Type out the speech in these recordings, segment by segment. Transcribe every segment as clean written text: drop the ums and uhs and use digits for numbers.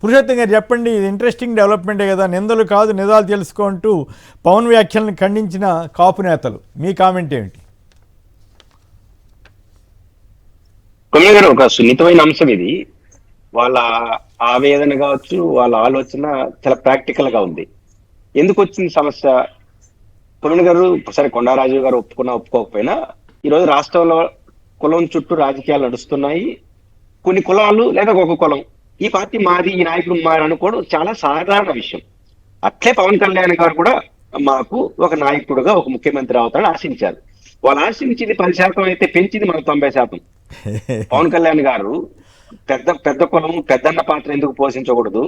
పురుషోత్తం గారు చెప్పండి, ఇది ఇంట్రెస్టింగ్ డెవలప్మెంటే కదా. నిందలు కాదు నిజాలు తెలుసుకుంటూ పవన్ వ్యాఖ్యలను ఖండించిన కాపు నేతలు, మీ కామెంట్ ఏమిటి? కొమ్మిది గారు, ఒక సున్నితమైన అంశం ఇది. వాళ్ళ ఆవేదన కావచ్చు, వాళ్ళ ఆలోచన చాలా ప్రాక్టికల్ గా ఉంది. ఎందుకు వచ్చింది సమస్య? కొమ్మిది గారు, సరే కొండారాజు గారు ఒప్పుకోకపోయినా ఈరోజు రాష్ట్రంలో కులం చుట్టూ రాజకీయాలు నడుస్తున్నాయి. కొన్ని కులాలు లేదా ఒక కులం ఈ పార్టీ మాది, ఈ నాయకుడు మారి అనుకోవడం చాలా సాధారణ విషయం. అట్లే పవన్ కళ్యాణ్ గారు కూడా మాకు ఒక నాయకుడుగా, ఒక ముఖ్యమంత్రి అవుతాడని ఆశించారు. వాళ్ళు ఆశించింది 10% అయితే పెంచింది మనకు 90%. పవన్ కళ్యాణ్ గారు పెద్ద పెద్ద కులం పెద్దన్న పాత్ర ఎందుకు పోషించకూడదు,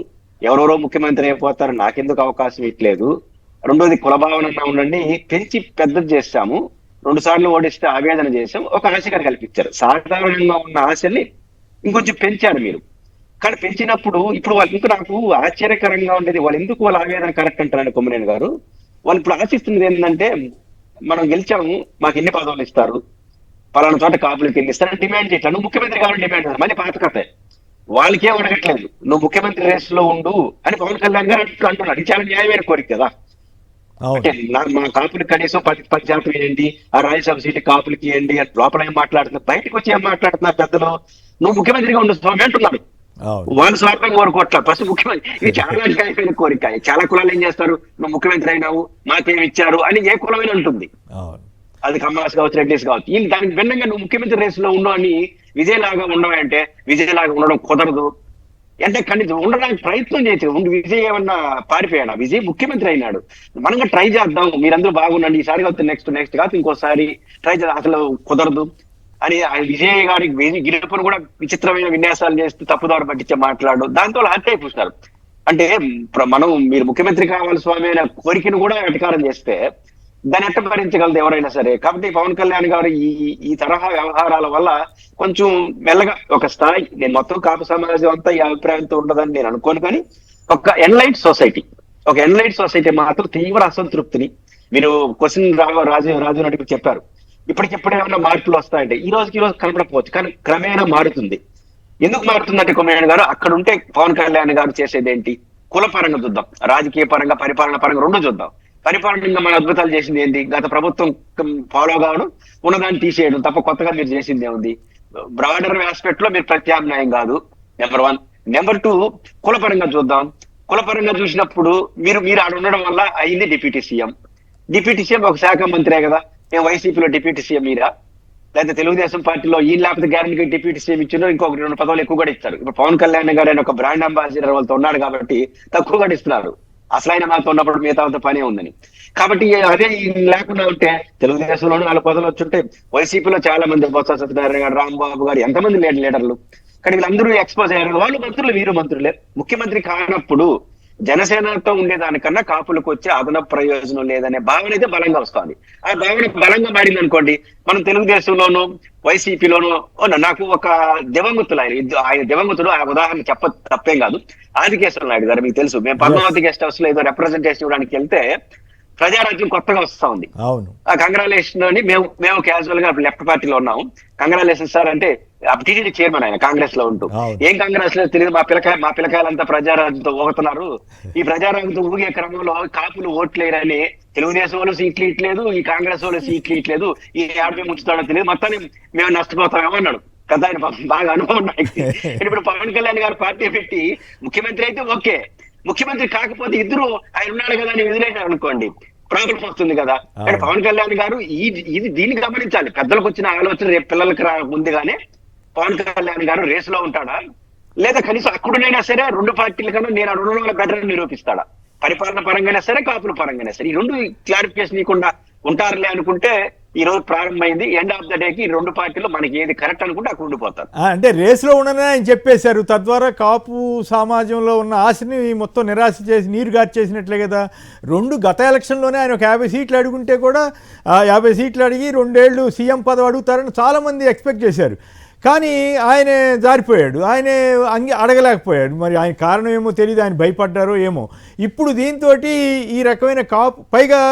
ఎవరెవరో ముఖ్యమంత్రి అయిపోతారు, నాకెందుకు అవకాశం ఇట్లేదు, రెండోది కుల భావన ఉండండి, పెంచి పెద్దది చేస్తాము, 2 సార్లు ఓడిస్తే ఆవేదన చేశాం, ఒక ఆశగా కల్పించారు. సాధారణంగా ఉన్న ఆశల్ని ఇంకొంచెం పెంచారు మీరు. కానీ పెంచినప్పుడు ఇప్పుడు వాళ్ళు ఇంకా నాకు ఆశ్చర్యకరంగా ఉండేది, వాళ్ళు ఎందుకు వాళ్ళ ఆవేదన కరెక్ట్ అంటారండి కొమ్మినేని గారు. వాళ్ళు ఇప్పుడు ఆశిస్తున్నది ఏంటంటే, మనం గెలిచాము, మాకు ఎన్ని పదవులు ఇస్తారు, పలానా చోట కాపులకి ఎన్ని ఇస్తారని డిమాండ్ చేయట్లేదు. నువ్వు ముఖ్యమంత్రి కావాలని డిమాండ్ చేస్తారు. మళ్ళీ పాత కథ, వాళ్ళకేం అడగట్లేదు, నువ్వు ముఖ్యమంత్రి రేస్ లో ఉండు అని పవన్ కళ్యాణ్ గారు అంటున్నాడు. ఇది చాలా న్యాయమైన కోరిక కదా. అంటే మా కాపులకి కనీసం 10% ఇవ్వండి, ఆ రాజ్యసభ సీటు కాపులకి ఇవ్వండి అని లోపల ఏం మాట్లాడుతున్నారు, బయటకు వచ్చి ఏం మాట్లాడుతున్నారు పెద్దలు, నువ్వు ముఖ్యమంత్రిగా ఉండు స్వామి అంటున్నారు. వాళ్ళు స్వార్థం కోరుకోవట్లేదు, ఫస్ట్ ముఖ్యమంత్రి. ఇది చాలా న్యాయమైన కోరిక. చాలా కులాలు ఏం చేస్తారు, నువ్వు ముఖ్యమంత్రి అయినావు మాకేమి ఇచ్చారు అని ఏ కులమైన ఉంటుంది. అది కమలాస్ కావచ్చు, రెడ్డిస్ కావచ్చు. వీళ్ళు దానికి భిన్నంగా నువ్వు ముఖ్యమంత్రి రేస్ లో ఉండవు అని విజయ్ లాగా ఉండవంటే, విజయ్ లాగా ఉండడం కుదరదు అంటే కనీసం ఉండడానికి ప్రయత్నం చేసి ఉండి. విజయ్ ఏమన్నా పారిపోయాడు? విజయ్ ముఖ్యమంత్రి అయినాడు, మనంగా ట్రై చేద్దాం, మీరందరూ బాగుండండి, ఈసారి కాదు నెక్స్ట్ కాదు ఇంకోసారి ట్రై చేద్దాం, అసలు కుదరదు అని విజయ్ గారికి గిరిపను కూడా విచిత్రమైన విన్యాసాలు చేస్తూ తప్పుదారు పట్టించే మాట్లాడు, దాంతో హత్య అయిపోతున్నారు. అంటే మీరు ముఖ్యమంత్రి కావాలి స్వామి అనే కోరికను కూడా వెటకారం చేస్తే దాన్ని ఎట్ట భరించగలదు ఎవరైనా సరే. కాబట్టి పవన్ కళ్యాణ్ గారు ఈ తరహా వ్యవహారాల వల్ల కొంచెం మెల్లగా ఒక స్థాయి, నేను మొత్తం కాపు సమాజం అంతా ఈ అభిప్రాయంతో ఉండదని నేను అనుకోను, కానీ ఒక ఎన్లైట్ సొసైటీ మాత్రం తీవ్ర అసంతృప్తిని, మీరు క్వశ్చన్ రాజు నడిపి చెప్పారు, ఇప్పటికిప్పుడు ఏమైనా మార్పులు వస్తాయంటే ఈ రోజు కనపడకపోవచ్చు, కానీ క్రమేణా మారుతుంది. ఎందుకు మారుతుందంటే కొమ్మినేని గారు, అక్కడ ఉంటే పవన్ కళ్యాణ్ గారు చేసేది ఏంటి, కుల పరంగా చూద్దాం, రాజకీయ పరంగా పరిపాలన పరంగా రెండు చూద్దాం. పరిపాలనంగా మన అద్భుతాలు చేసింది ఏంటి, గత ప్రభుత్వం ఫాలో కావడం, ఉన్నదాన్ని తీసేయడం తప్ప కొత్తగా మీరు చేసింది ఏముంది? బ్రాడర్ ఆస్పెక్ట్ లో మీరు ప్రత్యామ్నాయం కాదు, నెంబర్ 1. నెంబర్ 2, కులపరంగా చూద్దాం. కులపరంగా చూసినప్పుడు మీరు ఆడ ఉండడం వల్ల అయింది డిప్యూటీ సీఎం ఒక శాఖ మంత్రే కదా. మేము వైసీపీలో డిప్యూటీ సీఎం మీరా, లేదా తెలుగుదేశం పార్టీలో ఈ లేకపోతే గ్యారెంటీ డిప్యూటీ సీఎం ఇచ్చినా ఇంకొక 2 పదవులు ఎక్కువ కూడా ఇస్తారు. ఇప్పుడు పవన్ కళ్యాణ్ గారు ఆయన ఒక బ్రాండ్ అంబాసిడర్ వాళ్ళతో ఉన్నాడు కాబట్టి తక్కువ కూడా ఇస్తున్నారు, అసలు ఆయన మాతో ఉన్నప్పుడు మిగతా పనే ఉందని. కాబట్టి అదే లేకుండా ఉంటే తెలుగుదేశంలోనూ 4 పదవులు వచ్చుంటే, వైసీపీలో చాలా మంది, బొత్స సత్యనారాయణ గారు, రాంబాబు గారు, ఎంతమంది లీడర్లు, కానీ వీళ్ళందరూ ఎక్స్పోజ్ అయ్యారు. వాళ్ళు మంత్రులు, వీరు మంత్రులే. ముఖ్యమంత్రి కానప్పుడు జనసేనతో ఉండేదానికన్నా కాపులకు వచ్చే అదనపు ప్రయోజనం లేదనే భావన అయితే బలంగా వస్తుంది. ఆ భావన బలంగా మారింది అనుకోండి, మనం తెలుగుదేశంలోనూ వైసీపీలోనూ నాకు ఒక దివంగతులు, ఆయన దివంగతుడు, ఆ ఉదాహరణ తప్పేం కాదు. ఆదికేశ్వర నాయుడు గారు మీకు తెలుసు, మేము పద్మావతి గెస్ట్ హౌస్ లో ఏదో రిప్రజెంటేషన్ ఇవ్వడానికి వెళ్తే ప్రజారాజ్యం కొత్తగా వస్తా ఉంది. ఆ కంగ్రాచులేషన్ అని మేము క్యాజువల్ గా లెఫ్ట్ పార్టీలో ఉన్నాము, కంగ్రాచులేషన్ సార్ అంటే టీటీడీ చైర్మన్ ఆయన కాంగ్రెస్ లో ఉంటూ, ఏం కాంగ్రెస్ లో తెలియదు, మా పిల్లకాయలంతా ప్రజారాజ్యంతో ఊగుతున్నారు, ఈ ప్రజారాజ్యంతో ఊగే క్రమంలో కాపులు ఓట్లేరని తెలుగుదేశం వాళ్ళు సీట్లు ఇట్లేదు, ఈ కాంగ్రెస్ వాళ్ళు సీట్లు ఇట్లేదు, ఈ 50 ముంచుతాడో తెలియదు, మొత్తాన్ని మేము నష్టపోతామేమో అన్నాడు కదా. ఆయన బాగా అనుభవం నాయకుడు. ఇప్పుడు పవన్ కళ్యాణ్ గారు పార్టీ పెట్టి ముఖ్యమంత్రి అయితే ఓకే, ముఖ్యమంత్రి కాకపోతే ఇద్దరు ఆయన ఉన్నాడు కదా అని వదిలేశారు అనుకోండి, ప్రాబ్లం వస్తుంది కదా. కానీ పవన్ కళ్యాణ్ గారు దీన్ని గమనించాలి. పెద్దలకు వచ్చిన ఆలోచన రేపు పిల్లలకి ముందుగానే పవన్ కళ్యాణ్ గారు రేస్ లో ఉంటాడా, లేదా కనీసం అక్కడునైనా సరే 2 పార్టీల కన్నా నేను ఆ 2 బెటర్ నిరూపిస్తాడా, పరిపాలన పరంగానే సరే కాపుల పరంగానే సరే, ఈ 2 క్లారిఫికేషన్ ఇవ్వకుండా ఉంటారులే అనుకుంటే ఈ రోజు ప్రారంభమైంది. ఎండ్ ఆఫ్ ద డేకి 2 పార్టీలు మనకి ఏది కరెక్ట్ అనుకుంటే అక్కడ ఉండిపోతారు. అంటే రేసులో ఉండనే ఆయన చెప్పేశారు, తద్వారా కాపు సమాజంలో ఉన్న ఆశని మొత్తం నిరాశ చేసి నీరు గార్చేసినట్లే కదా. గత ఎలక్షన్లోనే ఆయన ఒక 50 సీట్లు అడుగుంటే కూడా 50 సీట్లు అడిగి 2 ఏళ్ళు సీఎం పదవి అడుగుతారని చాలామంది ఎక్స్పెక్ట్ చేశారు. కానీ ఆయనే జారిపోయాడు, ఆయనే అడగలేకపోయాడు. మరి ఆయన కారణం ఏమో తెలియదు, ఆయన భయపడ్డారో ఏమో. ఇప్పుడు దీంతో ఈ రకమైన కాపు, పైగా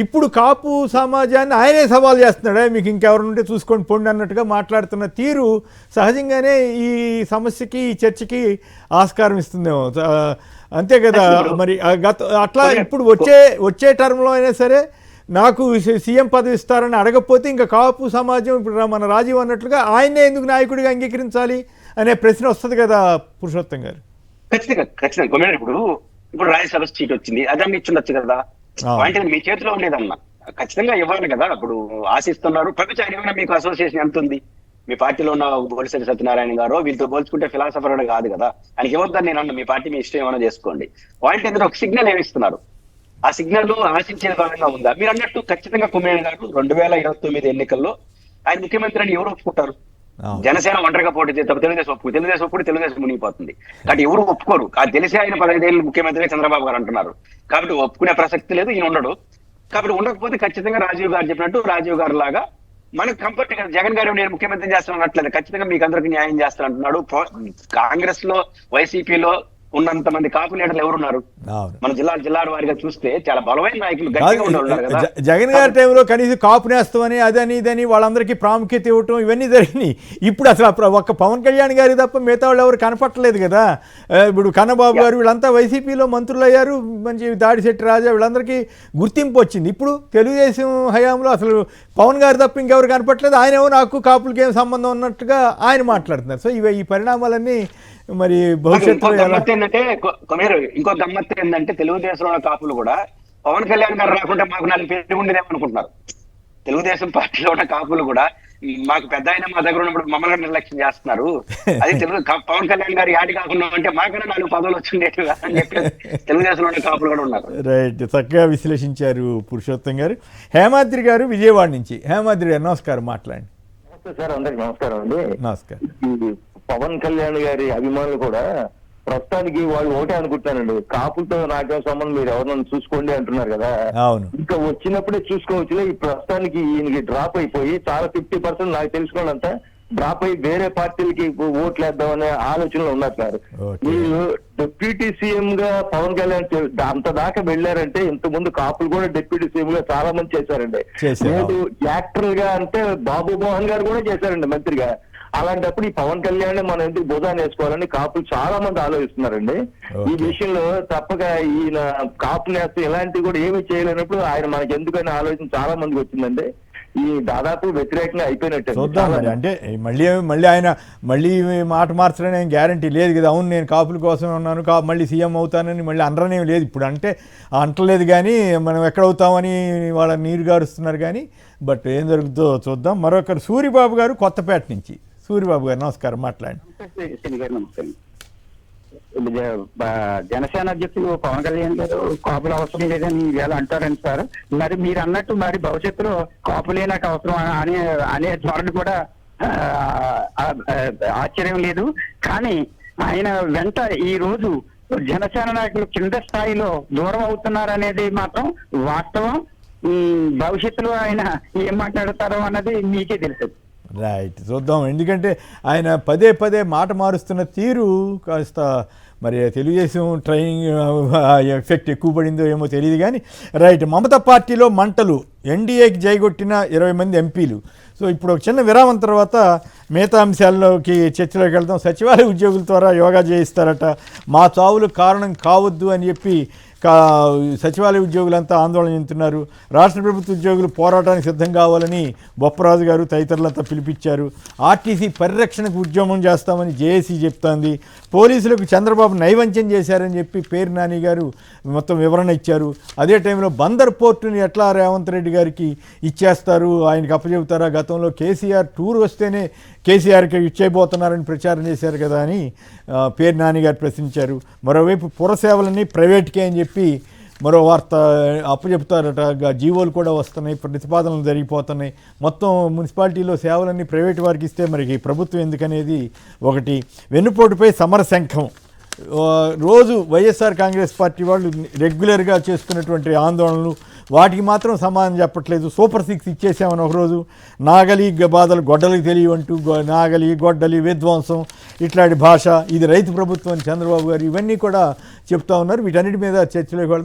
ఇప్పుడు కాపు సమాజాన్ని ఆయనే సవాల్ చేస్తున్నాడు, మీకు ఇంకెవరుంటే చూసుకొని పొండి అన్నట్టుగా మాట్లాడుతున్న తీరు సహజంగానే ఈ సమస్యకి, ఈ చర్చకి ఆస్కారం ఇస్తుందేమో. అంతే కదా మరి. అట్లా ఇప్పుడు వచ్చే టర్మ్లో అయినా సరే నాకు సీఎం పదవి ఇస్తారని అడగకపోతే ఇంకా కాపు సమాజం ఇప్పుడు మన రాజీవ్ అన్నట్లుగా ఆయన్నే ఎందుకు నాయకుడిగా అంగీకరించాలి అనే ప్రశ్న వస్తుంది కదా పురుషోత్తం గారు. ఖచ్చితంగా ఇప్పుడు రాజ్యసభ సీట్ వచ్చింది, అదన్నీ ఇచ్చుండొచ్చు కదా. పాయింట్ మీ చేతిలో ఉండేదన్న ఖచ్చితంగా ఇవ్వాలి కదా. ఇప్పుడు ఆశిస్తున్నారు ప్రభుత్వం. ఏమైనా మీకు అసోసియేషన్ ఎంత ఉంది? మీ పార్టీలో ఉన్న బొలిశెట్టి సత్యనారాయణ గారు వీళ్ళతో పోల్చుకుంటే ఫిలాసఫర్ అని కాదు కదా. ఆయనకి ఇవ్వద్దని నేను అన్న, మీ పార్టీ మీ ఇష్టం ఏమైనా చేసుకోండి. పాయింట్ ఏంటంటే ఒక సిగ్నల్ ఏమిస్తున్నారు, ఆ సిగ్నల్ ఆశించే భాగంగా ఉందా? మీరు అన్నట్టు ఖచ్చితంగా కొమ్మినేని గారు 2029 ఎన్నికల్లో ఆయన ముఖ్యమంత్రి అని ఎవరు ఒప్పుకుంటారు? జనసేన ఒంటరిగా పోటీ చేస్తారు, తెలుగుదేశం ఒప్పుడు తెలుగుదేశం మునిగిపోతుంది. కాబట్టి ఎవరు ఒప్పుకోరు. తెలిసి ఆయన 15 ఏళ్ళు ముఖ్యమంత్రి చంద్రబాబు గారు అంటున్నారు కాబట్టి ఒప్పుకునే ప్రసక్తి లేదు, ఈయన ఉండడు. కాబట్టి ఉండకపోతే ఖచ్చితంగా రాజీవ్ గారు చెప్పినట్టు రాజీవ్ గారు లాగా మనకు కంఫర్ట్ గా జగన్ గారు నేను ముఖ్యమంత్రి చేస్తానట్లేదు, ఖచ్చితంగా మీకు అందరికీ న్యాయం చేస్తానంటున్నాడు. కాంగ్రెస్ లో వైసీపీలో ఉన్నంత మంది కాపు లీడర్లు ఎవరున్నారు? మన జిల్లాల వారిగా చూస్తే చాలా బలమైన నాయకులు గట్టిగా ఉండేవాళ్ళు కదా. జగన్ గారి టైంలో కనీసం కాపు నేస్తామని అదని ఇదని వాళ్ళందరికీ ప్రాముఖ్యత ఇవ్వటం ఇవన్నీ జరిగినాయి. ఇప్పుడు అసలు ఒక్క పవన్ కళ్యాణ్ గారి తప్ప మిగతా వాళ్ళు ఎవరు కనపట్టలేదు కదా. ఇప్పుడు కన్నబాబు గారు వీళ్ళంతా వైసీపీలో మంత్రులు అయ్యారు, మంచి దాడిశెట్టి రాజా వీళ్ళందరికీ గుర్తింపు వచ్చింది. ఇప్పుడు తెలుగుదేశం హయాంలో అసలు పవన్ గారు తప్ప ఇంకెవరు కనపట్టలేదు. ఆయనేమో నాకు కాపులకి ఏం సంబంధం ఉన్నట్టుగా ఆయన మాట్లాడుతున్నారు. సో ఈ పరిణామాలన్నీ మరి భవిష్యత్తులో ఏంటంటే ఇంకో గమ్మత్తు ఏంటంటే తెలుగుదేశంలో కాపులు కూడా పవన్ కళ్యాణ్ గారు రాకుండా మాకు 4 పేరు ఉండేదేమనుకుంటున్నారు. తెలుగుదేశం పార్టీలో ఉన్న కాపులు కూడా మాకు పెద్ద ఆయన మా దగ్గర ఉన్నప్పుడు మమ్మల్ని నిర్లక్ష్యం చేస్తున్నారు. అది పవన్ కళ్యాణ్ గారు యాడి కాకుండా అంటే మాకన్నా 4 పదవులు వచ్చిండేట్టుగా అని చెప్పి తెలుగుదేశంలో ఉన్న కాపులు కూడా ఉన్నారు. రైట్, చక్కగా విశ్లేషించారు పురుషోత్తం గారు. హేమాద్రి గారు విజయవాడ నుంచి. హేమాద్రి గారు నమస్కారం, మాట్లాడండి. సార్ అందరికి నమస్కారం అండి. నమస్కారం. పవన్ కళ్యాణ్ గారి అభిమానులు కూడా ప్రస్తుతానికి వాళ్ళు ఒకటే అనుకుంటానండి, కాపులతో నాకేం సంబంధం, మీరు ఎవరినైనా చూసుకోండి అంటున్నారు కదా. అవును, ఇంకా వచ్చినప్పుడే చూసుకోవచ్చులే. ఈ ప్రస్తుతానికి ఈయనకి డ్రాప్ అయిపోయి చాలా 50% నాకు తెలుసుకోవాలంతా డ్రాప్ అయ్యి వేరే పార్టీలకి ఓట్లు వేద్దామనే ఆలోచనలో ఉన్నారు. వీళ్ళు డిప్యూటీ సీఎం గా పవన్ కళ్యాణ్ అంత దాకా వెళ్ళారంటే ఇంత ముందు కాపులు కూడా డిప్యూటీ సీఎం గా చాలా మంది చేశారండి. లేదు యాక్టర్ గా అంటే బాబు మోహన్ గారు కూడా చేశారండి మంత్రిగా. అలాంటప్పుడు ఈ పవన్ కళ్యాణ్ మనం ఎందుకు భుజాన్ని వేసుకోవాలని కాపులు చాలా మంది ఆలోచిస్తున్నారండి. ఈ విషయంలో తప్పక ఈయన కాపు నేస్తం ఇలాంటివి కూడా ఏమీ చేయలేనప్పుడు ఆయన మనకి ఎందుకని ఆలోచన చాలా మందికి వచ్చిందండి. ఈ దాదాపు వ్యతిరేకంగా అయిపోయినట్టు చూద్దాం. అంటే మళ్ళీ ఆయన మాట మార్చడం గ్యారంటీ లేదు కదా. అవును నేను కాపుల కోసం ఉన్నాను, మళ్ళీ సీఎం అవుతానని మళ్ళీ అనరనేం లేదు. ఇప్పుడు అంటే అంటలేదు కానీ మనం ఎక్కడవుతామని వాళ్ళ నీరు గారుస్తున్నారు కానీ. బట్ ఏం జరుగుతుందో చూద్దాం. మరొకరు సూరిబాబు గారు కొత్తపేట నుంచి. సూరిబాబు గారు నమస్కారం, మాట్లాడండి. నమస్కారం. జనసేన అధ్యక్షులు పవన్ కళ్యాణ్ గారు కాపులు అవసరం లేదని ఇవాళ అంటారండి సార్. మరి మీరు అన్నట్టు మరి భవిష్యత్తులో కాపులే నాకు అవసరం అనే ధోరణి కూడా ఆశ్చర్యం లేదు. కానీ ఆయన వెంట ఈ రోజు జనసేన నాయకులు కింద స్థాయిలో దూరం అవుతున్నారనేది మాత్రం వాస్తవం. భవిష్యత్తులో ఆయన ఏం మాట్లాడతారో అన్నది మీకే తెలుసు. రైట్, చూద్దాం. ఎందుకంటే ఆయన పదే మాట మారుస్తున్న తీరు కాస్త మరి తెలుగుదేశం ట్రైనింగ్ ఎఫెక్ట్ ఎక్కువ పడిందో ఏమో తెలియదు కానీ. రైట్, మమతా పార్టీలో మంటలు, ఎన్డీఏకి జైగొట్టిన 20 మంది ఎంపీలు. సో ఇప్పుడు ఒక చిన్న విరామం తర్వాత మిగతా అంశాల్లోకి చర్చలోకి వెళ్తాం. సచివాలయ ఉద్యోగుల ద్వారా యోగా చేయిస్తారట, మా చావులకు కారణం కావద్దు అని చెప్పి సచివాలయ ఉద్యోగులంతా ఆందోళన చెందుతున్నారు. రాష్ట్ర ప్రభుత్వ ఉద్యోగులు పోరాటానికి సిద్ధం కావాలని బొప్పరాజు గారు తదితరులంతా పిలిపించారు. ఆర్టీసీ పరిరక్షణకు ఉద్యమం చేస్తామని జేఏసీ చెప్తోంది. పోలీసులకు చంద్రబాబు నైవంచ్యం చేశారని చెప్పి పేరు నాని గారు మొత్తం వివరణ ఇచ్చారు. అదే టైంలో బందర్ పోర్టుని ఎట్లా రేవంత్ రెడ్డి గారికి ఇచ్చేస్తారు, ఆయనకి అప్పచెబుతారా? గతంలో కేసీఆర్ టూర్ వస్తేనే కేసీఆర్కి ఇచ్చేయబోతున్నారని ప్రచారం చేశారు కదా అని పేరు నాని గారు ప్రశ్నించారు. మరోవైపు పురసేవలన్నీ ప్రైవేట్కే అని చెప్పి మరో వార్త అప్పచెప్తారట. జీవోలు కూడా వస్తున్నాయి, ప్రతిపాదనలు జరిగిపోతున్నాయి. మొత్తం మున్సిపాలిటీలో సేవలన్నీ ప్రైవేట్ వారికి ఇస్తే మరి ప్రభుత్వం ఎందుకనేది ఒకటి. వెన్నుపోటుపై సమరశంఖం. రోజు వైఎస్ఆర్ కాంగ్రెస్ పార్టీ వాళ్ళు రెగ్యులర్గా చేసుకున్నటువంటి ఆందోళనలు, వాటికి మాత్రం సమాధానం చెప్పట్లేదు. సూపర్ 6 ఇచ్చేసామని ఒకరోజు, నాగలి బాధలు గొడ్డలికి తెలియవంటూ నాగలి గొడ్డలి విధ్వంసం ఇట్లాంటి భాష, ఇది రైతు ప్రభుత్వం అని చంద్రబాబు గారు ఇవన్నీ కూడా చెప్తా ఉన్నారు. వీటన్నిటి మీద చర్చలోకి వెళ్దాం.